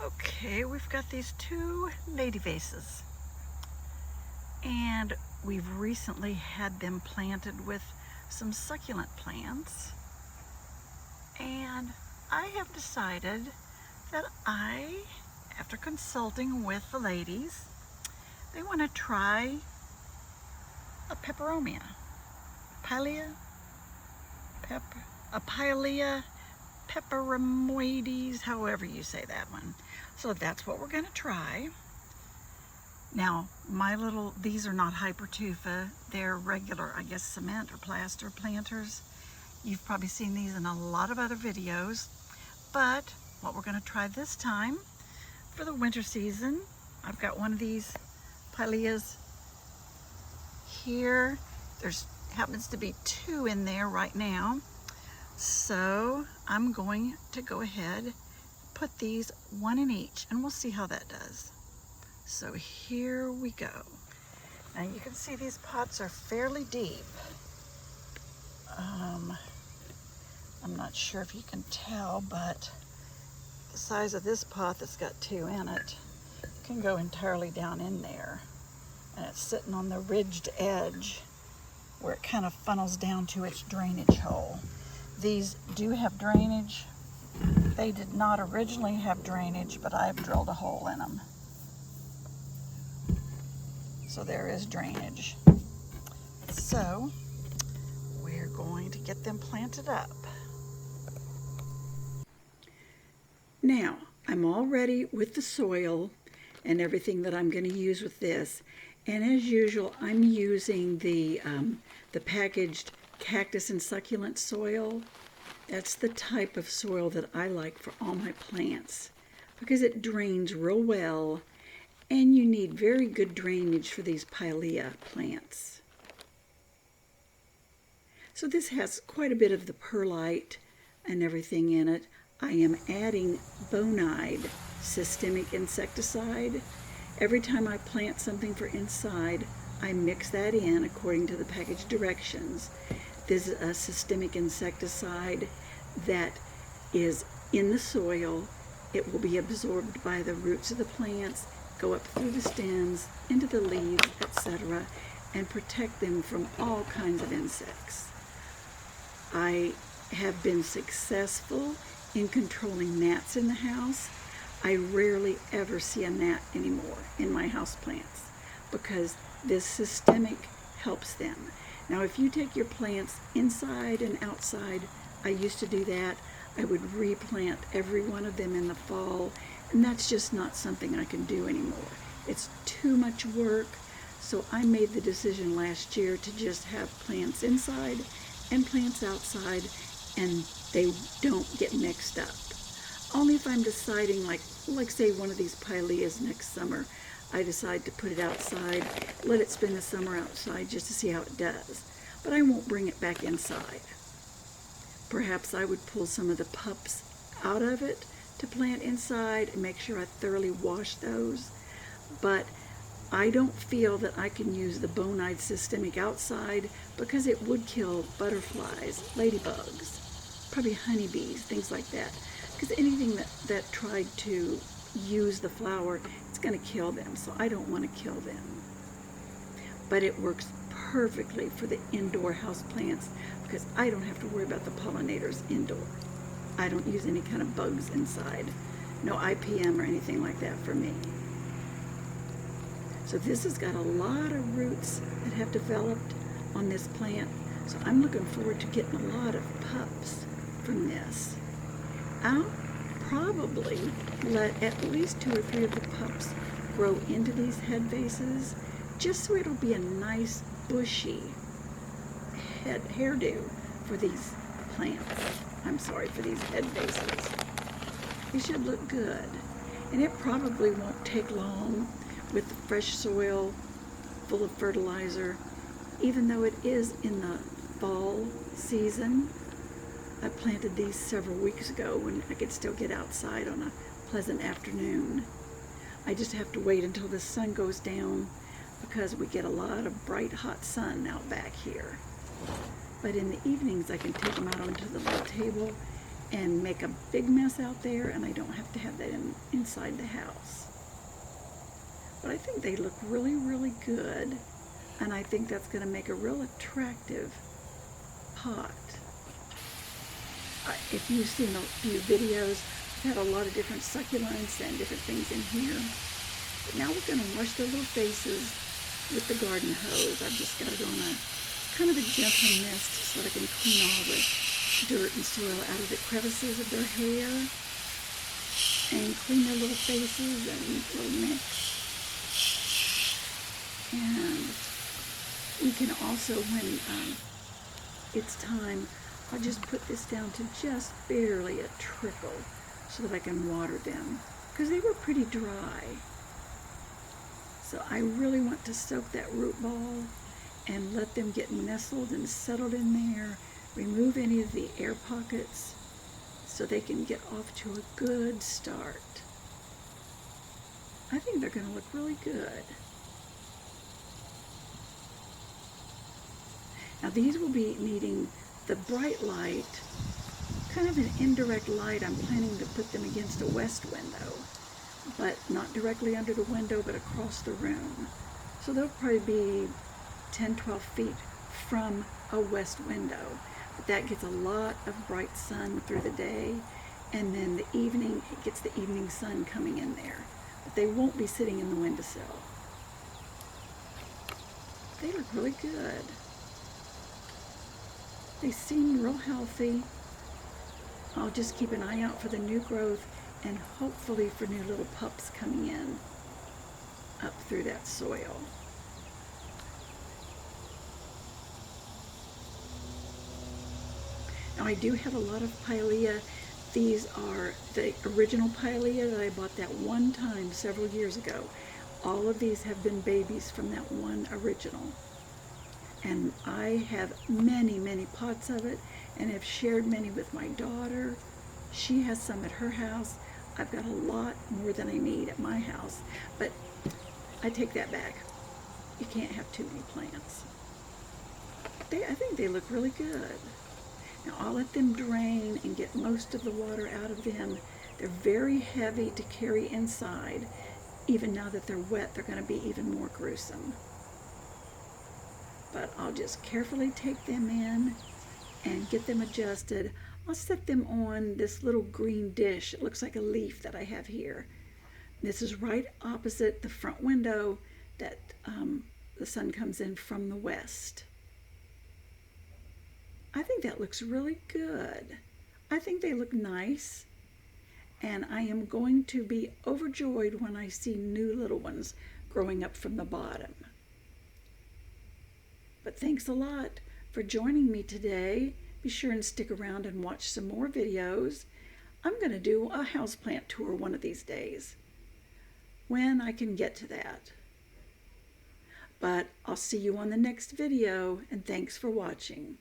Okay, we've got these two lady vases, and we've recently had them planted with some succulent plants, and I have decided that after consulting with the ladies, they want to try a peperomia, Pilea Peperomioides, however you say that one. So that's what we're going to try. Now, these are not Hypertufa, they're regular, I guess, cement or plaster planters. You've probably seen these in a lot of other videos, but what we're going to try this time for the winter season, I've got one of these Pileas here. There's happens to be two in there right now. So I'm going to go ahead, put these one in each, and we'll see how that does. So here we go. Now you can see these pots are fairly deep. I'm not sure if you can tell, but the size of this pot that's got two in it can go entirely down in there. And it's sitting on the ridged edge where it kind of funnels down to its drainage hole. These do have drainage. They did not originally have drainage, but I've drilled a hole in them. So there is drainage. So we're going to get them planted up. Now, I'm all ready with the soil and everything that I'm going to use with this. And as usual, I'm using the packaged cactus and succulent soil. That's the type of soil that I like for all my plants because it drains real well, and you need very good drainage for these Pilea plants. So this has quite a bit of the perlite and everything in it. I am adding bonide systemic insecticide. Every time I plant something for inside, I mix that in according to the package directions. This is a systemic insecticide that is in the soil. It will be absorbed by the roots of the plants, go up through the stems, into the leaves, etc., and protect them from all kinds of insects. I have been successful in controlling gnats in the house. I rarely ever see a gnat anymore in my houseplants because this systemic helps them. Now, if you take your plants inside and outside, I used to do that. I would replant every one of them in the fall, and that's just not something I can do anymore. It's too much work, so I made the decision last year to just have plants inside and plants outside, and they don't get mixed up. Only if I'm deciding, like say one of these Pileas next summer, I decide to put it outside, let it spend the summer outside just to see how it does. But I won't bring it back inside. Perhaps I would pull some of the pups out of it to plant inside and make sure I thoroughly wash those. But I don't feel that I can use the bonide systemic outside because it would kill butterflies, ladybugs, probably honeybees, things like that. Because anything that tried to use the flower, it's going to kill them, so I don't want to kill them. But it works perfectly for the indoor house plants because I don't have to worry about the pollinators indoor. I don't use any kind of bugs inside. No IPM or anything like that for me. So this has got a lot of roots that have developed on this plant, so I'm looking forward to getting a lot of pups from this. I'll probably let at least 2 or 3 of the pups grow into these head vases just so it'll be a nice bushy hairdo for these plants. For these head vases. They should look good. And it probably won't take long with the fresh soil full of fertilizer, even though it is in the fall season. I planted these several weeks ago when I could still get outside on a pleasant afternoon. I just have to wait until the sun goes down because we get a lot of bright hot sun out back here. But in the evenings I can take them out onto the little table and make a big mess out there, and I don't have to have that inside the house. But I think they look really, really good, and I think that's going to make a real attractive pot. If you've seen a few videos, I've had a lot of different succulents and different things in here. But now we're going to wash their little faces with the garden hose. I've just got it on a kind of a gentle mist so that I can clean all the dirt and soil out of the crevices of their hair and clean their little faces and little necks. And we can also, when it's time, I'll just put this down to just barely a trickle so that I can water them, because they were pretty dry. So I really want to soak that root ball and let them get nestled and settled in there, remove any of the air pockets so they can get off to a good start. I think they're going to look really good. Now these will be needing the bright light, kind of an indirect light. I'm planning to put them against a west window, but not directly under the window, but across the room. So they'll probably be 10, 12 feet from a west window. But that gets a lot of bright sun through the day, and then the evening, it gets the evening sun coming in there. But they won't be sitting in the windowsill. They look really good. They seem real healthy. I'll just keep an eye out for the new growth and hopefully for new little pups coming in up through that soil. Now I do have a lot of Pilea. These are the original Pilea that I bought that one time several years ago. All of these have been babies from that one original. And I have many, many pots of it, and have shared many with my daughter. She has some at her house. I've got a lot more than I need at my house, but I take that back. You can't have too many plants. I think they look really good. Now I'll let them drain and get most of the water out of them. They're very heavy to carry inside. Even now that they're wet, they're going to be even more gruesome. But I'll just carefully take them in and get them adjusted. I'll set them on this little green dish. It looks like a leaf that I have here. This is right opposite the front window that the sun comes in from the west. I think that looks really good. I think they look nice, and I am going to be overjoyed when I see new little ones growing up from the bottom. But thanks a lot for joining me today. Be sure and stick around and watch some more videos. I'm going to do a houseplant tour one of these days, when I can get to that. But I'll see you on the next video, and thanks for watching.